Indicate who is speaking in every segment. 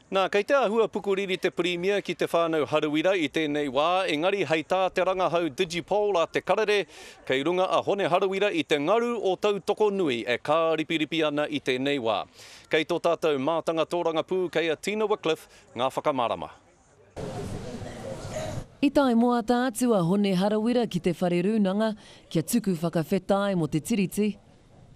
Speaker 1: Nā, kei te ahua pukuriri te Premier ki te whānau Harawira I tēnei wā, engari hei tā te rangahau Digipol a te karere, kei runga a Hone Harawira I te ngaru o tau toko nui e kā ripiripi ana I tēnei wā. Kei tō tātou mātanga tōranga pū, kei a Tina Wycliffe, ngā whakamārama.
Speaker 2: I tai moa tā atu a Hone Harawira ki te whare rūnanga, kia tuku whakawhetai mo te tiriti.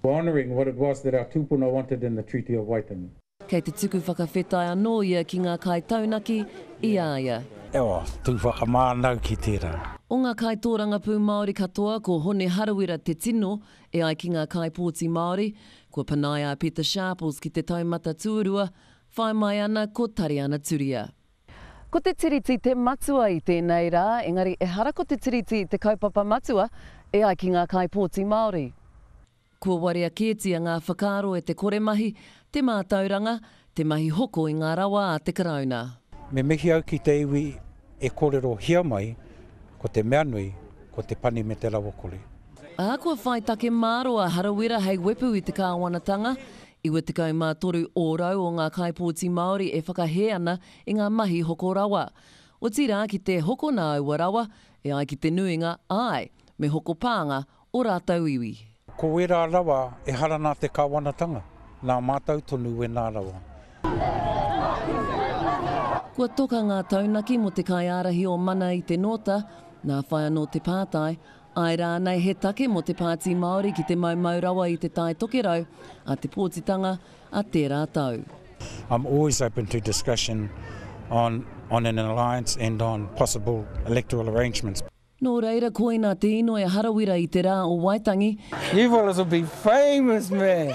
Speaker 3: Honouring what it was that our tūpuna wanted in the Treaty of Waitangi.
Speaker 2: Kei te tuku whakawhetai anō ia ki ngā kai taunaki I āia.
Speaker 4: Ewa, tū whakamānau ki tērā.
Speaker 2: O ngā kai tōranga pū Māori katoa, ko Hone Harawira te tino e ai ki ngā kai pōti Māori, ko Panaia Peter Sharples ki te taumata tuarua, whai mai ana ko Tariana Turia. Ko te tiriti te matua I tēnei rā, engari e hara ko te tiriti te kaupapa matua e ai ki ngā kai pōti Māori. Kua warea kētia ngā whakaaro e te koremahi, te mātauranga, te mahi hoko I ngā rawa a te karauna.
Speaker 4: Me mihi au ki te iwi e kōrero hia mai, ko te mea nui, ko te pani me te rawakore.
Speaker 2: A kua whai take māro a Harawira hei wepu I te kāwanatanga, I te kaumātoru ōrau o ngā kaipōti Māori e whakahe ana I ngā mahi hoko rawa. O tira ki te hoko nā aua rawa, e ai ki te nuinga ai, me hoko pānga o rātau iwi.
Speaker 4: Ko wera rawa e harana te kāwanatanga, nā mātau tonu e nā rawa.
Speaker 2: Kua toka ngā taunaki mo te kai arahi o mana I te nota, nā whai anō te pātai, ai rānei he take mo te pāti Māori ki te maumau rawa I te tai tokerau, a te pōtitanga, a tērā tau.
Speaker 4: I'm always open to discussion on an alliance and on possible electoral arrangements.
Speaker 2: Nō reira koina te ino e Harawira I te rā o Waitangi.
Speaker 5: You fellas will be famous, man!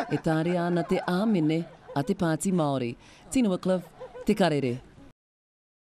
Speaker 2: E tāre ana te āmene a te pāti Māori. Tina Wycliffe, Te Karere.